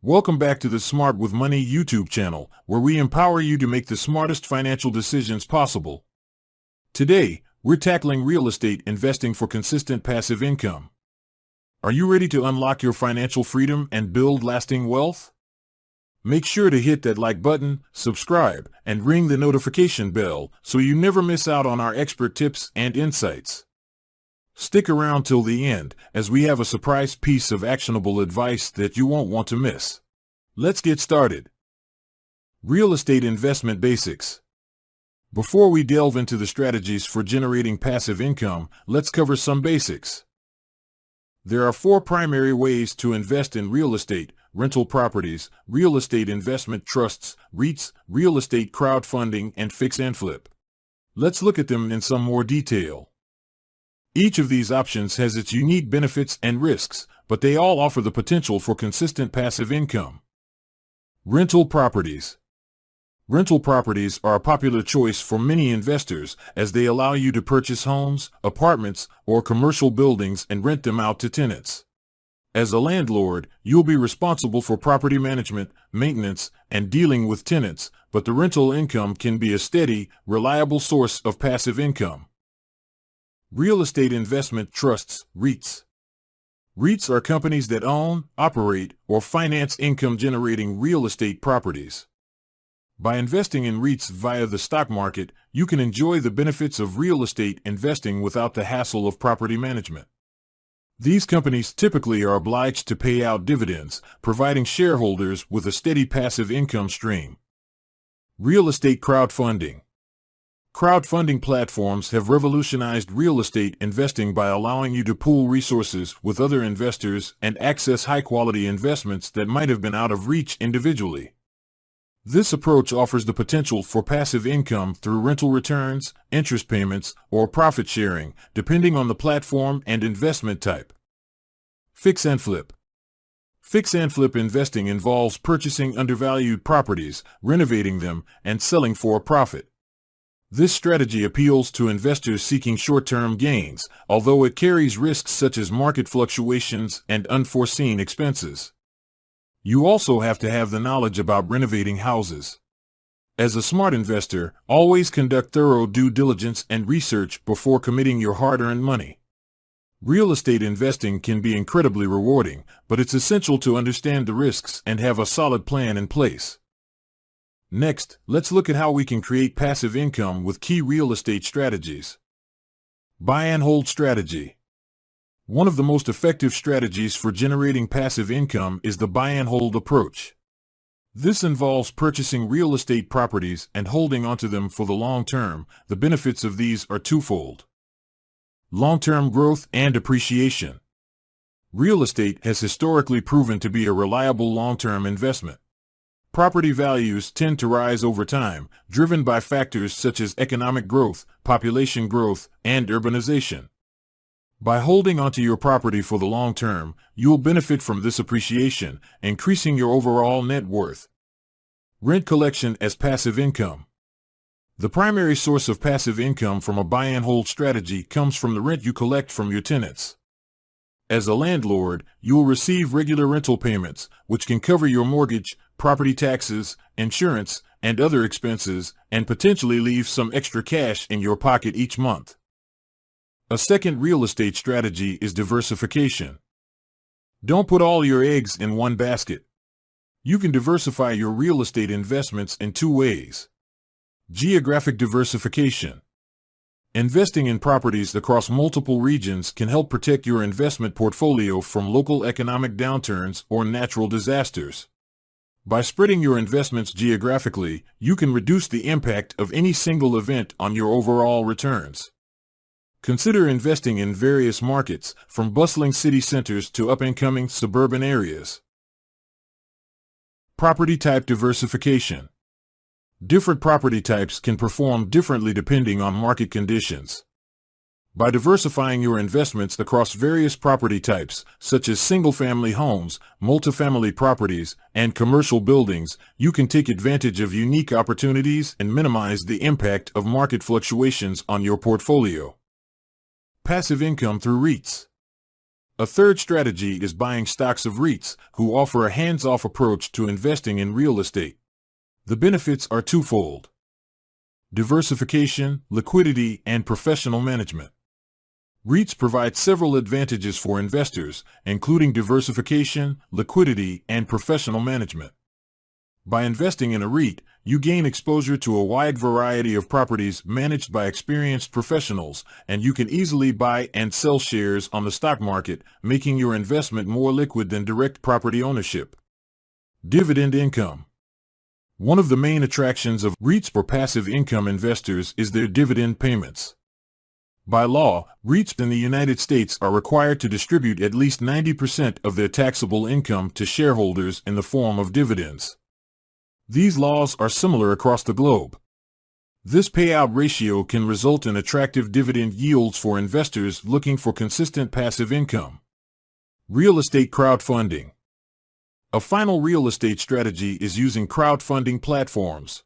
Welcome back to the Smart with Money YouTube channel, where we empower you to make the smartest financial decisions possible. Today, we're tackling real estate investing for consistent passive income. Are you ready to unlock your financial freedom and build lasting wealth? Make sure to hit that like button, subscribe, and ring the notification bell so you never miss out on our expert tips and insights. Stick around till the end, as we have a surprise piece of actionable advice that you won't want to miss. Let's get started. Real estate investment basics. Before we delve into the strategies for generating passive income, let's cover some basics. There are 4 primary ways to invest in real estate: rental properties, real estate investment trusts, REITs, real estate crowdfunding, and fix and flip. Let's look at them in some more detail. Each of these options has its unique benefits and risks, but they all offer the potential for consistent passive income. Rental properties. Rental properties are a popular choice for many investors, as they allow you to purchase homes, apartments, or commercial buildings and rent them out to tenants. As a landlord, you'll be responsible for property management, maintenance, and dealing with tenants, but the rental income can be a steady, reliable source of passive income. Real estate investment trusts, REITs. REITs are companies that own, operate, or finance income-generating real estate properties. By investing in REITs via the stock market, you can enjoy the benefits of real estate investing without the hassle of property management. These companies typically are obliged to pay out dividends, providing shareholders with a steady passive income stream. Real estate crowdfunding. Crowdfunding platforms have revolutionized real estate investing by allowing you to pool resources with other investors and access high-quality investments that might have been out of reach individually. This approach offers the potential for passive income through rental returns, interest payments, or profit sharing, depending on the platform and investment type. Fix and flip. Fix and flip investing involves purchasing undervalued properties, renovating them, and selling for a profit. This strategy appeals to investors seeking short-term gains, although it carries risks such as market fluctuations and unforeseen expenses. You also have to have the knowledge about renovating houses. As a smart investor, always conduct thorough due diligence and research before committing your hard-earned money. Real estate investing can be incredibly rewarding, but it's essential to understand the risks and have a solid plan in place. Next, let's look at how we can create passive income with key real estate strategies. Buy and hold strategy. One of the most effective strategies for generating passive income is the buy and hold approach. This involves purchasing real estate properties and holding onto them for the long term. The benefits of these are twofold: long-term growth and appreciation. Real estate has historically proven to be a reliable long-term investment. Property values tend to rise over time, driven by factors such as economic growth, population growth, and urbanization. By holding onto your property for the long term, you'll benefit from this appreciation, increasing your overall net worth. Rent collection as passive income. The primary source of passive income from a buy and hold strategy comes from the rent you collect from your tenants. As a landlord, you will receive regular rental payments, which can cover your mortgage, property taxes, insurance, and other expenses, and potentially leave some extra cash in your pocket each month. A second real estate strategy is diversification. Don't put all your eggs in one basket. You can diversify your real estate investments in 2 ways. Geographic diversification. Investing in properties across multiple regions can help protect your investment portfolio from local economic downturns or natural disasters. By spreading your investments geographically, you can reduce the impact of any single event on your overall returns. Consider investing in various markets, from bustling city centers to up-and-coming suburban areas. Property type diversification. Different property types can perform differently depending on market conditions. By diversifying your investments across various property types, such as single-family homes, multifamily properties, and commercial buildings, you can take advantage of unique opportunities and minimize the impact of market fluctuations on your portfolio. Passive income through REITs. A third strategy is buying stocks of REITs, who offer a hands-off approach to investing in real estate. The benefits are twofold: diversification, liquidity, and professional management. REITs provide several advantages for investors, including diversification, liquidity, and professional management. By investing in a REIT, you gain exposure to a wide variety of properties managed by experienced professionals, and you can easily buy and sell shares on the stock market, making your investment more liquid than direct property ownership. Dividend income. One of the main attractions of REITs for passive income investors is their dividend payments. By law, REITs in the United States are required to distribute at least 90% of their taxable income to shareholders in the form of dividends. These laws are similar across the globe. This payout ratio can result in attractive dividend yields for investors looking for consistent passive income. Real estate crowdfunding. A final real estate strategy is using crowdfunding platforms.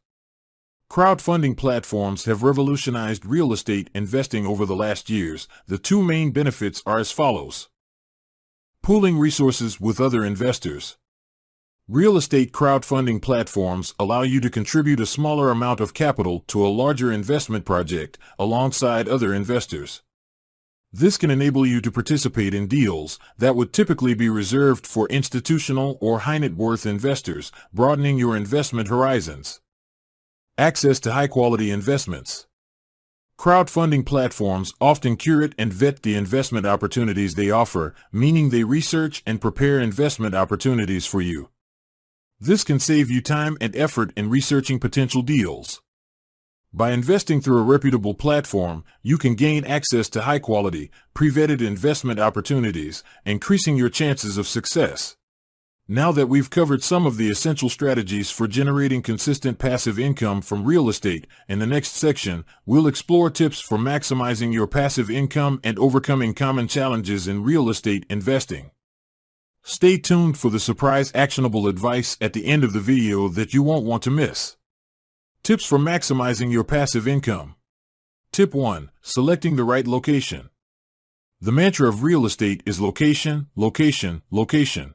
Crowdfunding platforms have revolutionized real estate investing over the last years. The two main benefits are as follows: pooling resources with other investors. Real estate crowdfunding platforms allow you to contribute a smaller amount of capital to a larger investment project alongside other investors. This can enable you to participate in deals that would typically be reserved for institutional or high-net-worth investors, broadening your investment horizons. Access to high-quality investments. Crowdfunding platforms often curate and vet the investment opportunities they offer, meaning they research and prepare investment opportunities for you. This can save you time and effort in researching potential deals. By investing through a reputable platform, you can gain access to high-quality, pre-vetted investment opportunities, increasing your chances of success. Now that we've covered some of the essential strategies for generating consistent passive income from real estate, in the next section, we'll explore tips for maximizing your passive income and overcoming common challenges in real estate investing. Stay tuned for the surprise actionable advice at the end of the video that you won't want to miss. Tips for maximizing your passive income. Tip 1. Selecting the right location. The mantra of real estate is location, location, location.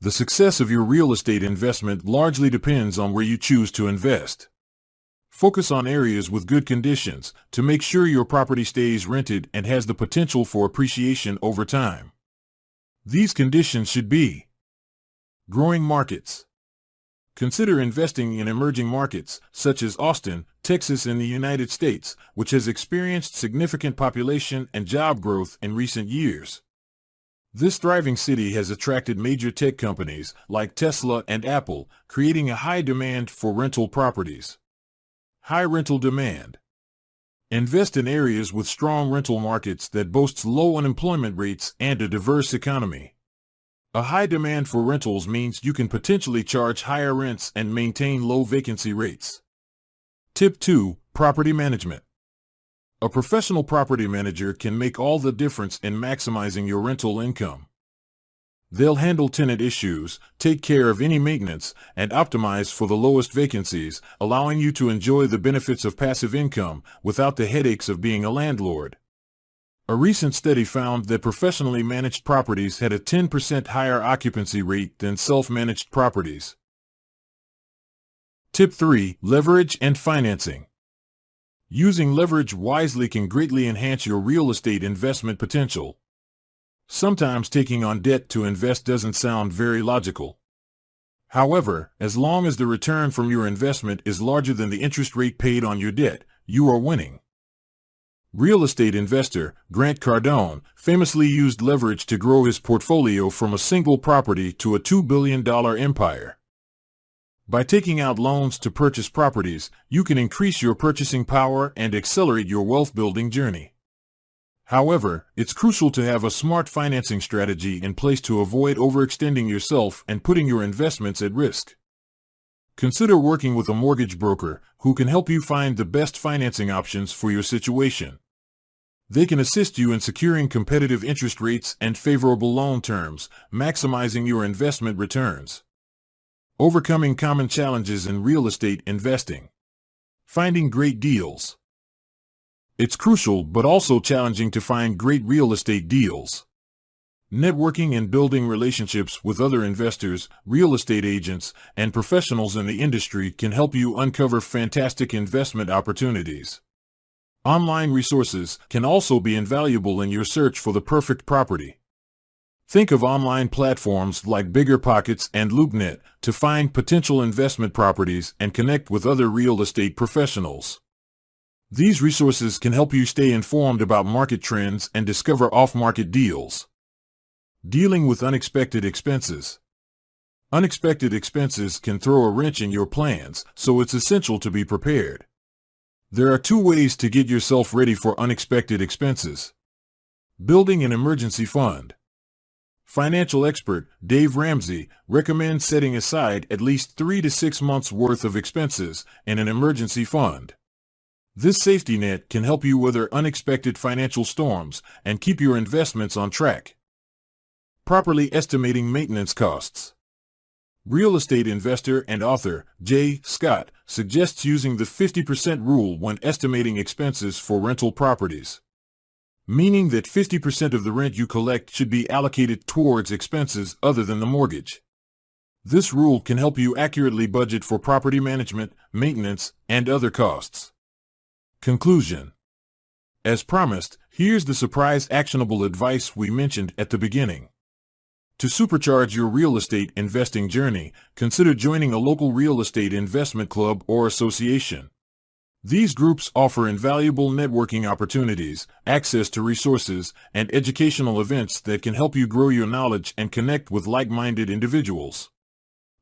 The success of your real estate investment largely depends on where you choose to invest. Focus on areas with good conditions to make sure your property stays rented and has the potential for appreciation over time. These conditions should be: growing markets. Consider investing in emerging markets, such as Austin, Texas in the United States, which has experienced significant population and job growth in recent years. This thriving city has attracted major tech companies like Tesla and Apple, creating a high demand for rental properties. High rental demand. Invest in areas with strong rental markets that boasts low unemployment rates and a diverse economy. A high demand for rentals means you can potentially charge higher rents and maintain low vacancy rates. Tip 2. Property management. A professional property manager can make all the difference in maximizing your rental income. They'll handle tenant issues, take care of any maintenance, and optimize for the lowest vacancies, allowing you to enjoy the benefits of passive income without the headaches of being a landlord. A recent study found that professionally managed properties had a 10% higher occupancy rate than self-managed properties. Tip 3. Leverage and financing. Using leverage wisely can greatly enhance your real estate investment potential. Sometimes taking on debt to invest doesn't sound very logical. However, as long as the return from your investment is larger than the interest rate paid on your debt, you are winning. Real estate investor Grant Cardone famously used leverage to grow his portfolio from a single property to a $2 billion empire. By taking out loans to purchase properties, you can increase your purchasing power and accelerate your wealth-building journey. However, it's crucial to have a smart financing strategy in place to avoid overextending yourself and putting your investments at risk. Consider working with a mortgage broker who can help you find the best financing options for your situation. They can assist you in securing competitive interest rates and favorable loan terms, maximizing your investment returns. Overcoming common challenges in real estate investing. Finding great deals. It's crucial but also challenging to find great real estate deals. Networking and building relationships with other investors, real estate agents, and professionals in the industry can help you uncover fantastic investment opportunities. Online resources can also be invaluable in your search for the perfect property. Think of online platforms like BiggerPockets and LoopNet to find potential investment properties and connect with other real estate professionals. These resources can help you stay informed about market trends and discover off-market deals. Dealing with unexpected expenses. Unexpected expenses can throw a wrench in your plans, so it's essential to be prepared. There are two ways to get yourself ready for unexpected expenses. Building an emergency fund. Financial expert Dave Ramsey recommends setting aside at least 3 to 6 months' worth of expenses in an emergency fund. This safety net can help you weather unexpected financial storms and keep your investments on track. Properly estimating maintenance costs. Real estate investor and author J. Scott suggests using the 50% rule when estimating expenses for rental properties, meaning that 50% of the rent you collect should be allocated towards expenses other than the mortgage. This rule can help you accurately budget for property management, maintenance, and other costs. Conclusion. As promised, here's the surprise actionable advice we mentioned at the beginning. To supercharge your real estate investing journey, consider joining a local real estate investment club or association. These groups offer invaluable networking opportunities, access to resources, and educational events that can help you grow your knowledge and connect with like-minded individuals.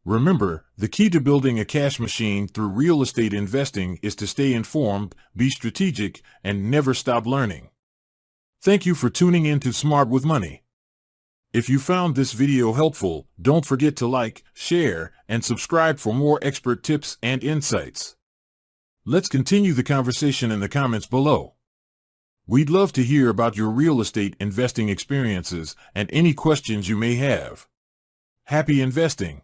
Remember, the key to building a cash machine through real estate investing is to stay informed, be strategic, and never stop learning. Thank you for tuning in to Smart with Money. If you found this video helpful, don't forget to like, share, and subscribe for more expert tips and insights. Let's continue the conversation in the comments below. We'd love to hear about your real estate investing experiences and any questions you may have. Happy investing!